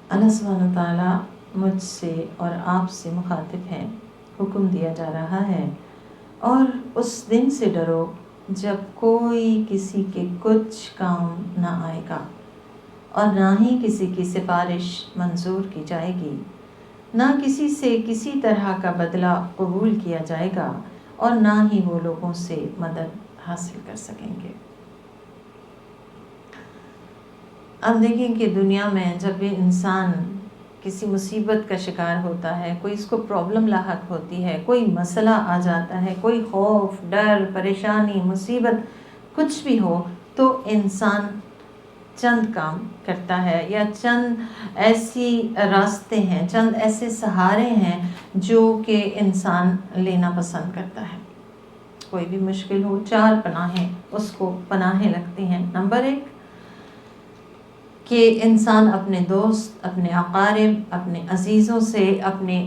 اللہ سبحانہ تعالیٰ مجھ سے اور آپ سے مخاطب ہیں، حکم دیا جا رہا ہے، اور اس دن سے ڈرو جب کوئی کسی کے کچھ کام نہ آئے گا اور نہ ہی کسی کی سفارش منظور کی جائے گی، نہ کسی سے کسی طرح کا بدلہ قبول کیا جائے گا، اور نہ ہی وہ لوگوں سے مدد حاصل کر سکیں گے۔ اب دیکھیں کہ دنیا میں جب بھی انسان کسی مصیبت کا شکار ہوتا ہے، کوئی اس کو پرابلم لاحق ہوتی ہے، کوئی مسئلہ آ جاتا ہے، کوئی خوف، ڈر، پریشانی، مصیبت کچھ بھی ہو، تو انسان چند کام کرتا ہے، یا چند ایسی راستے ہیں، چند ایسے سہارے ہیں جو کہ انسان لینا پسند کرتا ہے۔ کوئی بھی مشکل ہو، 4 پناہیں اس کو پناہیں لگتی ہیں۔ نمبر 1 کہ انسان اپنے دوست، اپنے اقارب، اپنے عزیزوں سے، اپنے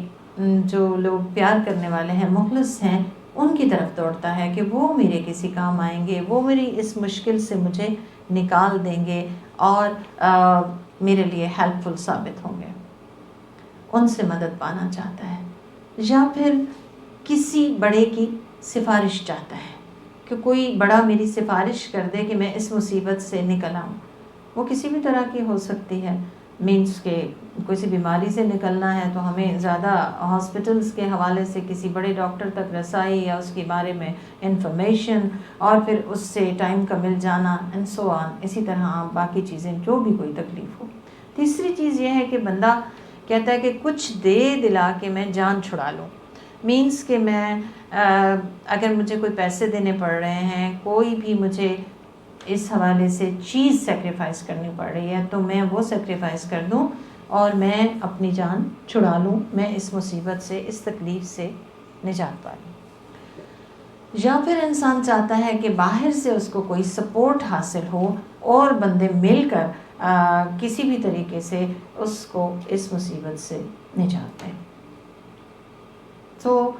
جو لوگ پیار کرنے والے ہیں، مخلص ہیں، ان کی طرف دوڑتا ہے کہ وہ میرے کسی کام آئیں گے، وہ میری اس مشکل سے مجھے نکال دیں گے اور میرے لیے ہیلپ فل ثابت ہوں گے، ان سے مدد پانا چاہتا ہے۔ یا پھر کسی بڑے کی سفارش چاہتا ہے کہ کوئی بڑا میری سفارش کر دے کہ میں اس مصیبت سے نکل آؤں۔ وہ کسی بھی طرح کی ہو سکتی ہے، مینس کہ کسی بیماری سے نکلنا ہے تو ہمیں زیادہ ہاسپٹلس کے حوالے سے کسی بڑے ڈاکٹر تک رسائی، یا اس کے بارے میں انفارمیشن، اور پھر اس سے ٹائم کا مل جانا اینڈ سو آن، اسی طرح باقی چیزیں جو بھی کوئی تکلیف ہو۔ تیسری چیز یہ ہے کہ بندہ کہتا ہے کہ کچھ دے دلا کے میں جان چھڑا لوں، مینس کہ میں اگر مجھے کوئی پیسے دینے پڑ رہے ہیں، کوئی بھی مجھے اس حوالے سے چیز سیکریفائز کرنی پڑ رہی ہے، تو میں وہ سیکریفائز کر دوں اور میں اپنی جان چھڑا لوں، میں اس مصیبت سے، اس تکلیف سے نجات پا لوں۔ یا پھر انسان چاہتا ہے کہ باہر سے اس کو کوئی سپورٹ حاصل ہو اور بندے مل کر کسی بھی طریقے سے اس کو اس مصیبت سے نجات دیں۔ تو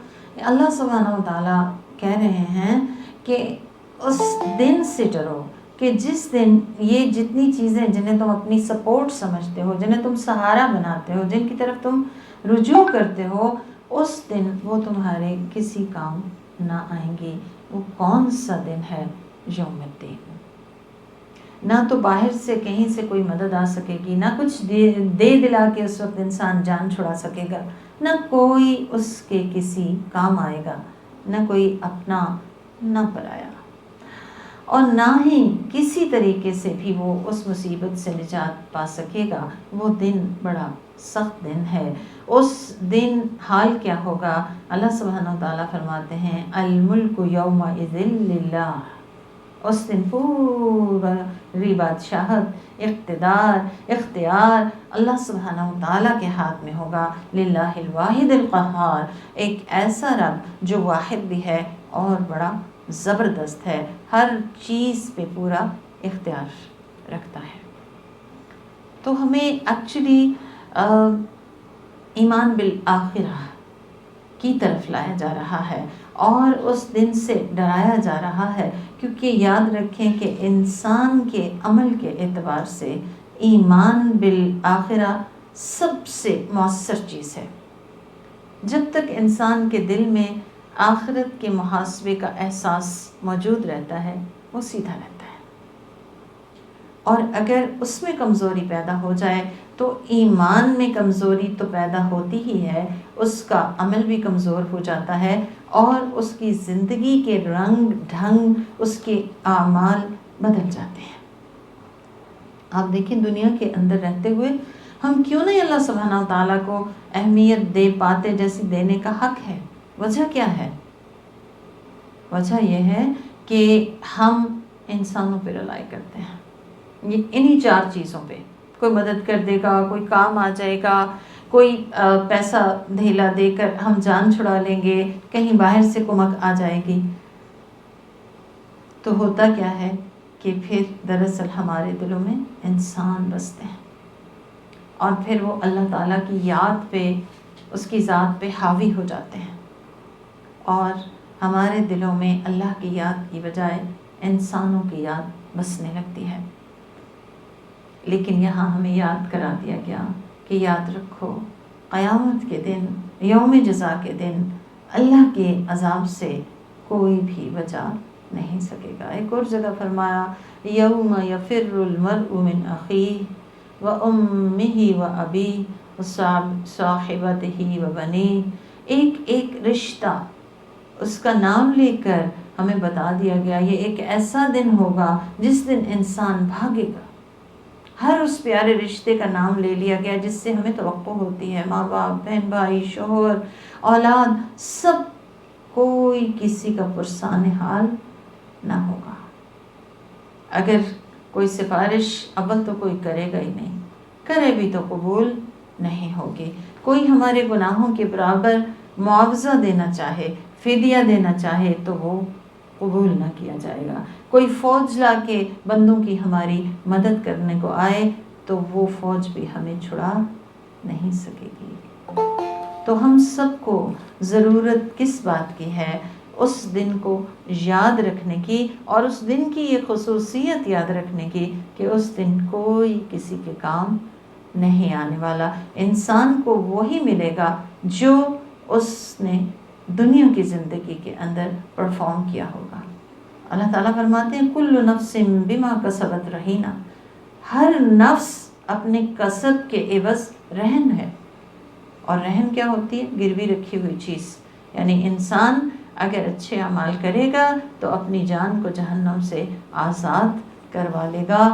اللہ سبحانہ و تعالیٰ کہہ رہے ہیں کہ اس دن سے ڈرو کہ جس دن یہ جتنی چیزیں جنہیں تم اپنی سپورٹ سمجھتے ہو، جنہیں تم سہارا بناتے ہو، جن کی طرف تم رجوع کرتے ہو، اس دن وہ تمہارے کسی کام نہ آئیں گی۔ وہ کون سا دن ہے؟ یوم الدین۔ نہ تو باہر سے کہیں سے کوئی مدد آ سکے گی، نہ کچھ دے دلا کے اس وقت انسان جان چھڑا سکے گا، نہ کوئی اس کے کسی کام آئے گا، نہ کوئی اپنا نہ پرایا، اور نہ ہی کسی طریقے سے بھی وہ اس مصیبت سے نجات پا سکے گا۔ وہ دن بڑا سخت دن ہے۔ اس دن حال کیا ہوگا؟ اللہ سبحانہ وتعالیٰ فرماتے ہیں الملک یومئذ للہ۔ اس دن پوری بادشاہت، اقتدار، اختیار اللہ سبحانہ وتعالیٰ کے ہاتھ میں ہوگا۔ للہ الواحد القہار، ایک ایسا رب جو واحد بھی ہے اور بڑا زبردست ہے، ہر چیز پہ پورا اختیار رکھتا ہے۔ تو ہمیں ایکچولی ایمان بالآخرہ کی طرف لایا جا رہا ہے اور اس دن سے ڈرایا جا رہا ہے، کیونکہ یاد رکھیں کہ انسان کے عمل کے اعتبار سے ایمان بالآخرہ سب سے مؤثر چیز ہے۔ جب تک انسان کے دل میں آخرت کے محاسبے کا احساس موجود رہتا ہے، وہ سیدھا رہتا ہے، اور اگر اس میں کمزوری پیدا ہو جائے تو ایمان میں کمزوری تو پیدا ہوتی ہی ہے، اس کا عمل بھی کمزور ہو جاتا ہے، اور اس کی زندگی کے رنگ ڈھنگ، اس کے اعمال بدل جاتے ہیں۔ آپ دیکھیں دنیا کے اندر رہتے ہوئے ہم کیوں نہیں اللہ سبحانہ وتعالیٰ کو اہمیت دے پاتے جیسی دینے کا حق ہے؟ وجہ کیا ہے؟ وجہ یہ ہے کہ ہم انسانوں پہ رلائی کرتے ہیں، یہ انہی 4 چیزوں پہ۔ کوئی مدد کر دے گا، کوئی کام آ جائے گا، کوئی پیسہ دھیلا دے کر ہم جان چھڑا لیں گے، کہیں باہر سے کمک آ جائے گی۔ تو ہوتا کیا ہے کہ پھر دراصل ہمارے دلوں میں انسان بستے ہیں، اور پھر وہ اللہ تعالیٰ کی یاد پہ، اس کی ذات پہ حاوی ہو جاتے ہیں، اور ہمارے دلوں میں اللہ کی یاد کی بجائے انسانوں کی یاد بسنے لگتی ہے۔ لیکن یہاں ہمیں یاد کرا دیا گیا کہ یاد رکھو قیامت کے دن، یوم جزا کے دن اللہ کے عذاب سے کوئی بھی بچا نہیں سکے گا۔ ایک اور جگہ فرمایا یوم یفر المرء من اخیہ و امہ و ابیہ و صاحبتہ و بنیہ، ایک ایک رشتہ اس کا نام لے کر ہمیں بتا دیا گیا یہ ایک ایسا دن ہوگا جس دن انسان بھاگے گا۔ ہر اس پیارے رشتے کا نام لے لیا گیا جس سے ہمیں توقع ہوتی ہے، ماں باپ، بہن بھائی، شوہر، اولاد، سب، کوئی کسی کا پرسان حال نہ ہوگا۔ اگر کوئی سفارش اول تو کوئی کرے گا ہی نہیں، کرے بھی تو قبول نہیں ہوگی۔ کوئی ہمارے گناہوں کے برابر معاوضہ دینا چاہے، فدیہ دینا چاہے تو وہ قبول نہ کیا جائے گا۔ کوئی فوج لا کے بندوں کی ہماری مدد کرنے کو آئے تو وہ فوج بھی ہمیں چھڑا نہیں سکے گی۔ تو ہم سب کو ضرورت کس بات کی ہے؟ اس دن کو یاد رکھنے کی، اور اس دن کی یہ خصوصیت یاد رکھنے کی کہ اس دن کوئی کسی کے کام نہیں آنے والا۔ انسان کو وہی ملے گا جو اس نے دنیا کی زندگی کے اندر پرفارم کیا ہوگا۔ اللہ تعالیٰ فرماتے ہیں کل نفس بما کسبت رہینہ، ہر نفس اپنے کسب کے عوض رہن ہے۔ اور رہن کیا ہوتی ہے؟ گروی رکھی ہوئی چیز، یعنی انسان اگر اچھے اعمال کرے گا تو اپنی جان کو جہنم سے آزاد کروا لے گا،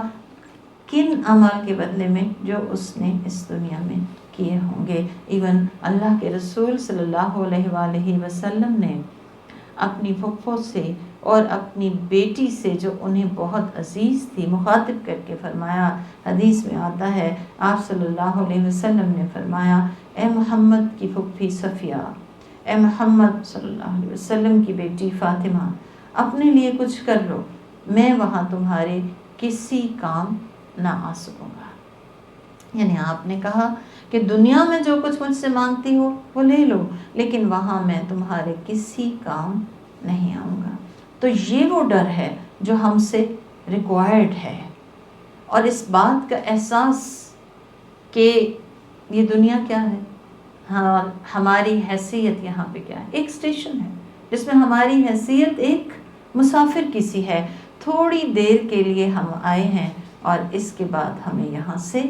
کن اعمال کے بدلے میں؟ جو اس نے اس دنیا میں کیے ہوں گے۔ ایون اللہ کے رسول صلی اللہ علیہ وآلہ وسلم نے اپنی پھپھو سے اور اپنی بیٹی سے جو انہیں بہت عزیز تھی مخاطب کر کے فرمایا، حدیث میں آتا ہے آپ صلی اللہ علیہ وسلم نے فرمایا اے محمد کی پھپھی صفیہ، اے محمد صلی اللہ علیہ وسلم کی بیٹی فاطمہ، اپنے لیے کچھ کر لو، میں وہاں تمہارے کسی کام نہ آ سکوں گا۔ یعنی آپ نے کہا کہ دنیا میں جو کچھ مجھ سے مانگتی ہو وہ لے لو، لیکن وہاں میں تمہارے کسی کام نہیں آؤں گا۔ تو یہ وہ ڈر ہے جو ہم سے ریکوائرڈ ہے، اور اس بات کا احساس کہ یہ دنیا کیا ہے، ہاں ہماری حیثیت یہاں پہ کیا ہے، ایک اسٹیشن ہے جس میں ہماری حیثیت ایک مسافر کی سی ہے، تھوڑی دیر کے لیے ہم آئے ہیں اور اس کے بعد ہمیں یہاں سے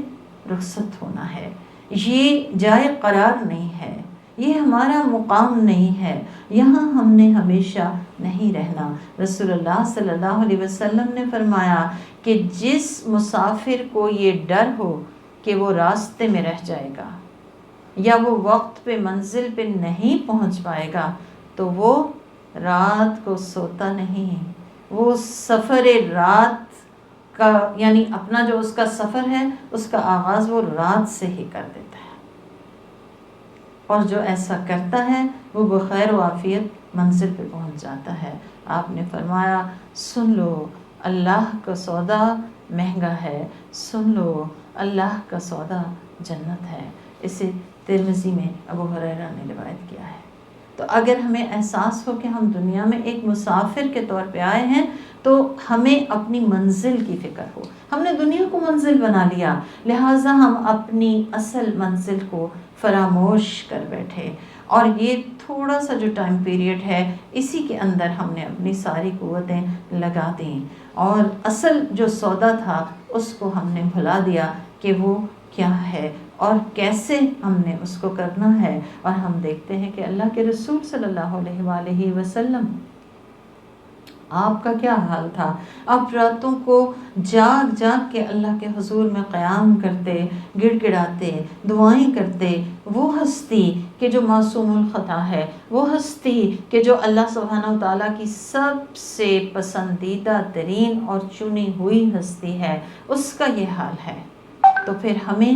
رخصت ہونا ہے۔ یہ جائے قرار نہیں ہے، یہ ہمارا مقام نہیں ہے، یہاں ہم نے ہمیشہ نہیں رہنا۔ رسول اللہ صلی اللہ علیہ وسلم نے فرمایا کہ جس مسافر کو یہ ڈر ہو کہ وہ راستے میں رہ جائے گا یا وہ وقت پہ منزل پہ نہیں پہنچ پائے گا تو وہ رات کو سوتا نہیں، وہ سفر رات کا، یعنی اپنا جو اس کا سفر ہے اس کا آغاز وہ رات سے ہی کر دیتا ہے، اور جو ایسا کرتا ہے وہ بخیر و عافیت منزل پہ پہنچ جاتا ہے۔ آپ نے فرمایا سن لو اللہ کا سودا مہنگا ہے، سن لو اللہ کا سودا جنت ہے۔ اسے ترمذی میں ابو ہریرہ نے روایت کیا ہے۔ تو اگر ہمیں احساس ہو کہ ہم دنیا میں ایک مسافر کے طور پہ آئے ہیں تو ہمیں اپنی منزل کی فکر ہو۔ ہم نے دنیا کو منزل بنا لیا، لہٰذا ہم اپنی اصل منزل کو فراموش کر بیٹھے، اور یہ تھوڑا سا جو ٹائم پیریڈ ہے اسی کے اندر ہم نے اپنی ساری قوتیں لگا دیں، اور اصل جو سودا تھا اس کو ہم نے بھلا دیا کہ وہ کیا ہے اور کیسے ہم نے اس کو کرنا ہے۔ اور ہم دیکھتے ہیں کہ اللہ کے رسول صلی اللہ علیہ وآلہ وسلم آپ کا کیا حال تھا؟ آپ راتوں کو جاگ جاگ کے اللہ کے حضور میں قیام کرتے، گڑ گڑاتے، دعائیں کرتے۔ وہ ہستی کہ جو معصوم الخطا ہے، وہ ہستی کہ جو اللہ سبحانہ و تعالیٰ کی سب سے پسندیدہ ترین اور چنی ہوئی ہستی ہے، اس کا یہ حال ہے، تو پھر ہمیں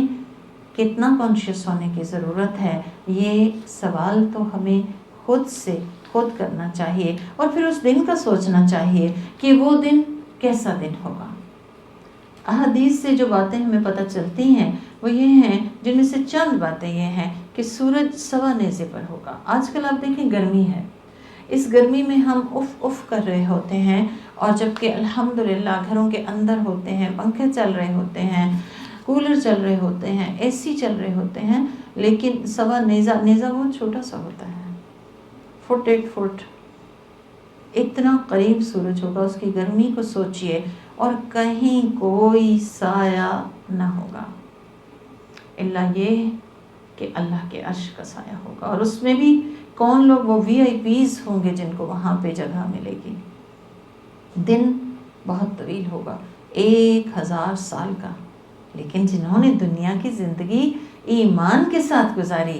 کتنا کانشیس ہونے کی ضرورت ہے؟ یہ سوال تو ہمیں خود سے خود کرنا چاہیے، اور پھر اس دن کا سوچنا چاہیے کہ وہ دن کیسا دن ہوگا۔ احادیث سے جو باتیں ہمیں پتہ چلتی ہیں وہ یہ ہیں، جن میں سے چند باتیں یہ ہیں کہ سورج سوا نیزے پر ہوگا۔ آج کل آپ دیکھیں گرمی ہے، اس گرمی میں ہم اف اف کر رہے ہوتے ہیں، اور جبکہ الحمدللہ گھروں کے اندر ہوتے ہیں، پنکھے چل رہے ہوتے ہیں، کولر کولر چل رہے ہوتے ہیں، اے سی چل رہے ہوتے ہیں، لیکن سوا نیزہ بہت چھوٹا سا ہوتا ہے، 1 فٹ اتنا قریب سورج ہوگا، اس کی گرمی کو سوچئے، اور کہیں کوئی سایہ نہ ہوگا الا یہ کہ اللہ کے عرش کا سایہ ہوگا، اور اس میں بھی کون لوگ؟ وہ VIPs ہوں گے جن کو وہاں پہ جگہ ملے گی۔ دن بہت طویل ہوگا، 1000 سال کا، لیکن جنہوں نے دنیا کی زندگی ایمان کے ساتھ گزاری،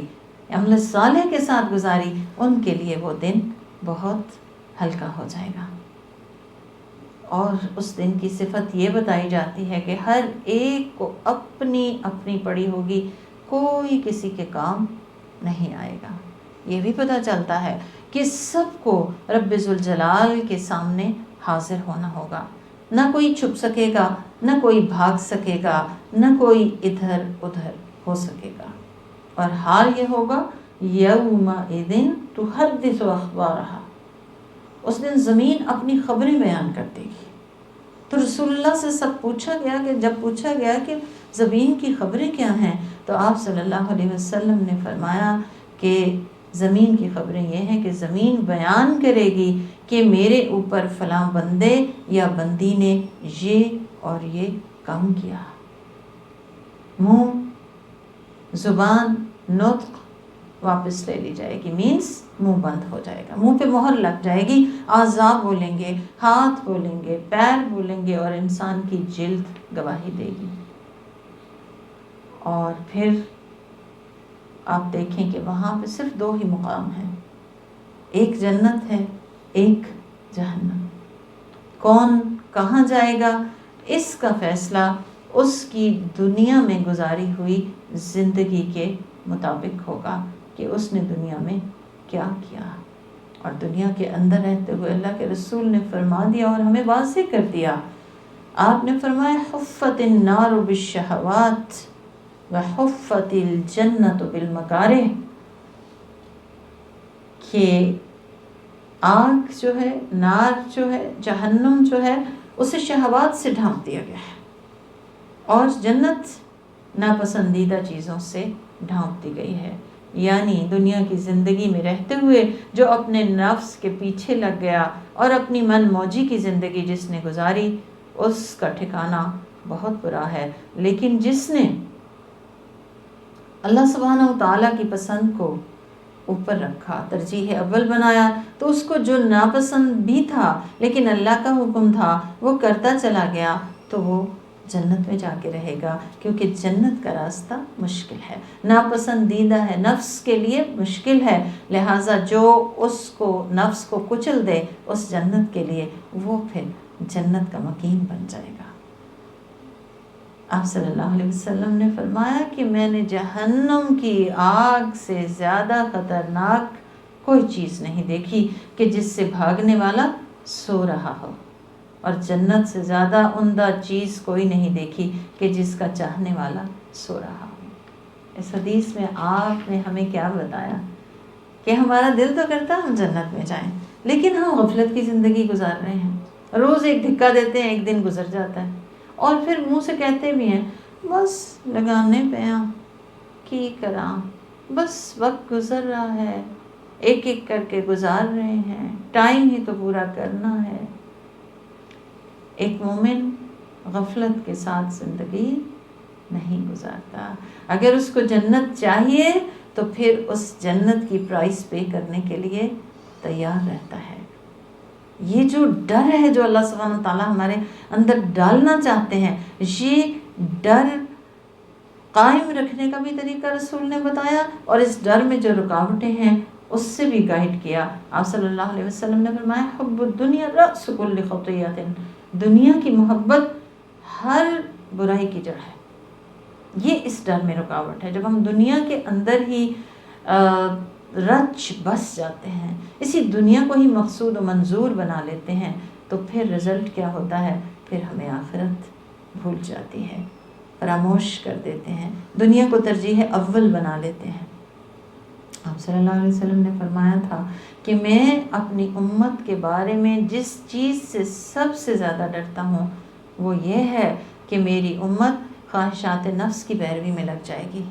عمل صالح کے ساتھ گزاری، ان کے لیے وہ دن بہت ہلکا ہو جائے گا۔ اور اس دن کی صفت یہ بتائی جاتی ہے کہ ہر ایک کو اپنی اپنی پڑی ہوگی، کوئی کسی کے کام نہیں آئے گا۔ یہ بھی پتہ چلتا ہے کہ سب کو رب ذوالجلال کے سامنے حاضر ہونا ہوگا، نہ کوئی چھپ سکے گا، نہ کوئی بھاگ سکے گا، نہ کوئی ادھر ادھر ہو سکے گا۔ اور حال یہ ہوگا یومئذ تحدث اخبارہا، اس دن زمین اپنی خبریں بیان کر دے گی۔ تو رسول اللہ سے سب پوچھا گیا کہ جب پوچھا گیا کہ زمین کی خبریں کیا ہیں، تو آپ صلی اللہ علیہ وسلم نے فرمایا کہ زمین کی خبریں یہ ہیں کہ زمین بیان کرے گی کہ میرے اوپر فلاں بندے یا بندی نے یہ اور یہ کام کیا۔ منہ، زبان، نطق واپس لے لی جائے گی، مینس منہ بند ہو جائے گا، منہ پہ مہر لگ جائے گی، اعضاء بولیں گے، ہاتھ بولیں گے، پیر بولیں گے، اور انسان کی جلد گواہی دے گی۔ اور پھر آپ دیکھیں کہ وہاں پہ صرف 2 ہی مقام ہیں، ایک جنت ہے، ایک جہنم۔ کون کہاں جائے گا، اس کا فیصلہ اس کی دنیا میں گزاری ہوئی زندگی کے مطابق ہوگا کہ اس نے دنیا میں کیا کیا۔ اور دنیا کے اندر رہتے ہوئے اللہ کے رسول نے فرما دیا اور ہمیں واضح کر دیا، آپ نے فرمایا حفت النار بالشہوات وحفت الجنت بالمکارہ، کہ آگ جو ہے، نار جو ہے، جہنم جو ہے، اسے شہوات سے ڈھانپ دیا گیا ہے، اور جنت ناپسندیدہ چیزوں سے ڈھانپ دی گئی ہے۔ یعنی دنیا کی زندگی میں رہتے ہوئے جو اپنے نفس کے پیچھے لگ گیا اور اپنی من موجی کی زندگی جس نے گزاری، اس کا ٹھکانہ بہت برا ہے۔ لیکن جس نے اللہ سبحانہ و تعالیٰ کی پسند کو اوپر رکھا، ترجیح اول بنایا، تو اس کو جو ناپسند بھی تھا لیکن اللہ کا حکم تھا وہ کرتا چلا گیا، تو وہ جنت میں جا کے رہے گا، کیونکہ جنت کا راستہ مشکل ہے، ناپسندیدہ ہے، نفس کے لیے مشکل ہے، لہٰذا جو اس کو نفس کو کچل دے اس جنت کے لیے، وہ پھر جنت کا مقیم بن جائے گا۔ آپ صلی اللہ علیہ وسلم نے فرمایا کہ میں نے جہنم کی آگ سے زیادہ خطرناک کوئی چیز نہیں دیکھی کہ جس سے بھاگنے والا سو رہا ہو، اور جنت سے زیادہ عمدہ چیز کوئی نہیں دیکھی کہ جس کا چاہنے والا سو رہا ہو۔ اس حدیث میں آپ نے ہمیں کیا بتایا کہ ہمارا دل تو کرتا ہے ہم جنت میں جائیں، لیکن ہم غفلت کی زندگی گزار رہے ہیں، روز ایک دھکا دیتے ہیں، ایک دن گزر جاتا ہے، اور پھر منہ سے کہتے بھی ہیں بس لگانے پہ کی کراں، بس وقت گزر رہا ہے، ایک ایک کر کے گزار رہے ہیں، ٹائم ہی تو پورا کرنا ہے۔ ایک مومن غفلت کے ساتھ زندگی نہیں گزارتا۔ اگر اس کو جنت چاہیے تو پھر اس جنت کی پرائس پے کرنے کے لیے تیار رہتا ہے۔ یہ جو ڈر ہے جو اللہ سبحانہ تعالیٰ ہمارے اندر ڈالنا چاہتے ہیں، یہ ڈر قائم رکھنے کا بھی طریقہ رسول نے بتایا، اور اس ڈر میں جو رکاوٹیں ہیں اس سے بھی گائیڈ کیا۔ آپ صلی اللہ علیہ وسلم نے فرمایا حب الدنیا رأس کل خطیئۃ، دنیا کی محبت ہر برائی کی جڑ ہے۔ یہ اس ڈر میں رکاوٹ ہے، جب ہم دنیا کے اندر ہی رچ بس جاتے ہیں، اسی دنیا کو ہی مقصود و منظور بنا لیتے ہیں، تو پھر رزلٹ کیا ہوتا ہے؟ پھر ہمیں آخرت بھول جاتی ہے، فراموش کر دیتے ہیں، دنیا کو ترجیح اول بنا لیتے ہیں۔ آپ صلی اللہ علیہ وسلم نے فرمایا تھا کہ میں اپنی امت کے بارے میں جس چیز سے سب سے زیادہ ڈرتا ہوں وہ یہ ہے کہ میری امت خواہشات نفس کی پیروی میں لگ جائے گی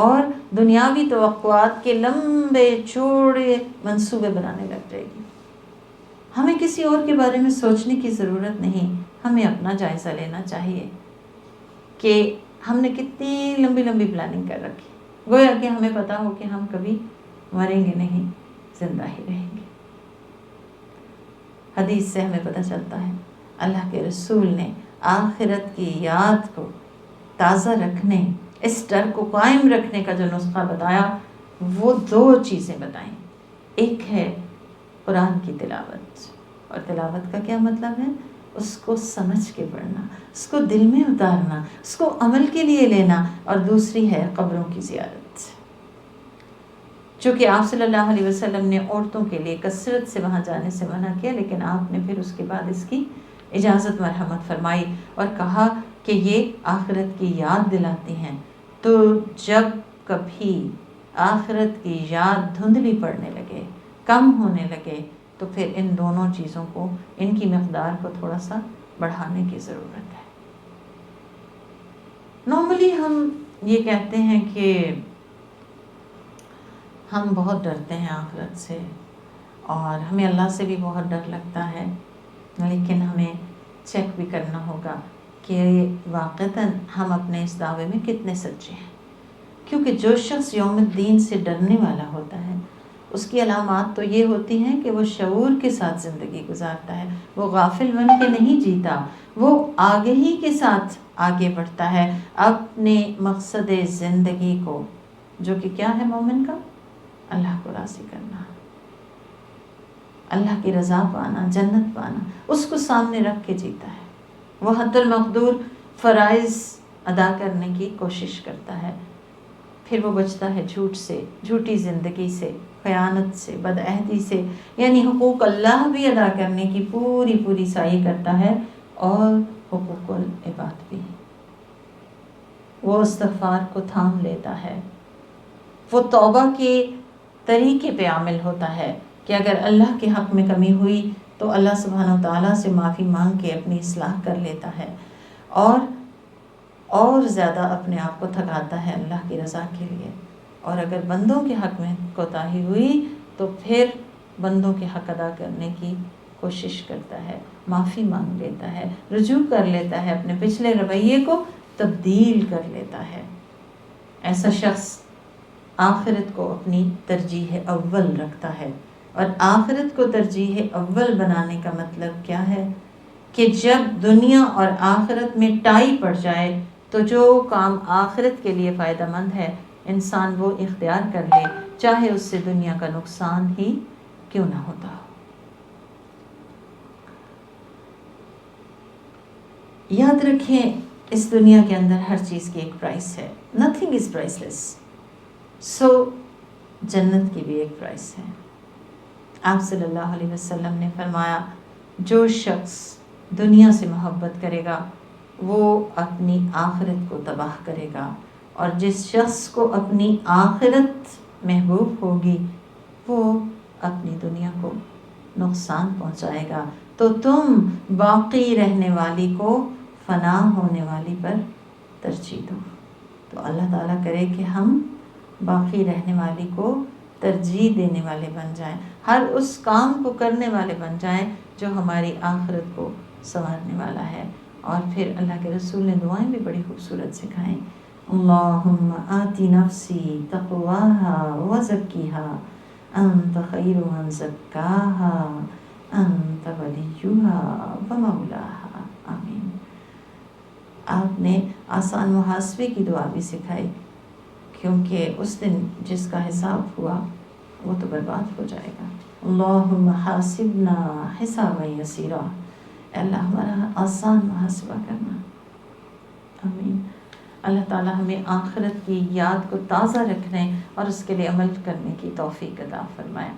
اور دنیاوی توقعات کے لمبے چوڑے منصوبے بنانے لگ جائے گی۔ ہمیں کسی اور کے بارے میں سوچنے کی ضرورت نہیں، ہمیں اپنا جائزہ لینا چاہیے کہ ہم نے کتنی لمبی لمبی پلاننگ کر رکھی، گویا کہ ہمیں پتا ہو کہ ہم کبھی مریں گے نہیں، زندہ ہی رہیں گے۔ حدیث سے ہمیں پتہ چلتا ہے اللہ کے رسول نے آخرت کی یاد کو تازہ رکھنے، اس ڈر کو قائم رکھنے کا جو نسخہ بتایا وہ 2 چیزیں بتائیں۔ ایک ہے قرآن کی تلاوت، اور تلاوت کا کیا مطلب ہے؟ اس کو سمجھ کے پڑھنا، اس کو دل میں اتارنا، اس کو عمل کے لیے لینا، اور دوسری ہے قبروں کی زیارت۔ چونکہ آپ صلی اللہ علیہ وسلم نے عورتوں کے لیے کثرت سے وہاں جانے سے منع کیا، لیکن آپ نے پھر اس کے بعد اس کی اجازت مرحمت فرمائی اور کہا کہ یہ آخرت کی یاد دلاتی ہیں۔ تو جب کبھی آخرت کی یاد دھندلی پڑنے لگے، کم ہونے لگے، تو پھر ان دونوں چیزوں کو، ان کی مقدار کو تھوڑا سا بڑھانے کی ضرورت ہے۔ نارملی ہم یہ کہتے ہیں کہ ہم بہت ڈرتے ہیں آخرت سے اور ہمیں اللہ سے بھی بہت ڈر لگتا ہے، لیکن ہمیں چیک بھی کرنا ہوگا کہ واقعتاً ہم اپنے اس دعوے میں کتنے سچے ہیں، کیونکہ جو شخص یوم الدین سے ڈرنے والا ہوتا ہے اس کی علامات تو یہ ہوتی ہیں کہ وہ شعور کے ساتھ زندگی گزارتا ہے، وہ غافل بن کے نہیں جیتا، وہ آگہی کے ساتھ آگے بڑھتا ہے اپنے مقصد زندگی کو، جو کہ کیا ہے مومن کا؟ اللہ کو راضی کرنا، اللہ کی رضا پانا، جنت پانا، اس کو سامنے رکھ کے جیتا ہے۔ وہ حد المقدور فرائض ادا کرنے کی کوشش کرتا ہے، پھر وہ بچتا ہے جھوٹ سے، جھوٹی زندگی سے، خیانت سے، بدعہدی سے، یعنی حقوق اللہ بھی ادا کرنے کی پوری سعی کرتا ہے اور حقوق العباد بھی۔ وہ استغفار کو تھام لیتا ہے، وہ توبہ کے طریقے پہ عامل ہوتا ہے کہ اگر اللہ کے حق میں کمی ہوئی تو اللہ سبحانہ و تعالیٰ سے معافی مانگ کے اپنی اصلاح کر لیتا ہے، اور زیادہ اپنے آپ کو تھکاتا ہے اللہ کی رضا کے لیے، اور اگر بندوں کے حق میں کوتاہی ہوئی تو پھر بندوں کے حق ادا کرنے کی کوشش کرتا ہے، معافی مانگ لیتا ہے، رجوع کر لیتا ہے، اپنے پچھلے رویے کو تبدیل کر لیتا ہے۔ ایسا شخص آخرت کو اپنی ترجیح اول رکھتا ہے، اور آخرت کو ترجیح اول بنانے کا مطلب کیا ہے کہ جب دنیا اور آخرت میں ٹائی پڑ جائے تو جو کام آخرت کے لیے فائدہ مند ہے انسان وہ اختیار کر لے، چاہے اس سے دنیا کا نقصان ہی کیوں نہ ہوتا ہو۔ یاد رکھیں اس دنیا کے اندر ہر چیز کی ایک پرائس ہے، نتھنگ از پرائس لیس، سو جنت کی بھی ایک پرائس ہے۔ آپ صلی اللہ علیہ وسلم نے فرمایا جو شخص دنیا سے محبت کرے گا وہ اپنی آخرت کو تباہ کرے گا، اور جس شخص کو اپنی آخرت محبوب ہوگی وہ اپنی دنیا کو نقصان پہنچائے گا۔ تو تم باقی رہنے والی کو فنا ہونے والی پر ترجیح دو۔ تو اللہ تعالیٰ کرے کہ ہم باقی رہنے والی کو ترجیح دینے والے بن جائیں، ہر اس کام کو کرنے والے بن جائیں جو ہماری آخرت کو سنوارنے والا ہے۔ اور پھر اللہ کے رسول نے دعائیں بھی بڑی خوبصورت سکھائیں، اللہم آتی نفسی تقواہا وزکیہا انت خیر من زکاہا انت ولیہا ومولاہا، آمین۔ آپ نے آسان محاسبے کی دعا بھی سکھائی، کیونکہ اس دن جس کا حساب ہوا وہ تو برباد ہو جائے گا۔ اللہم حاسبنا حسابا یسیرا، اے اللہ ہمارا آسان محاسبہ کرنا، آمین۔ اللہ تعالیٰ ہمیں آخرت کی یاد کو تازہ رکھنے اور اس کے لیے عمل کرنے کی توفیق عطا فرمائے۔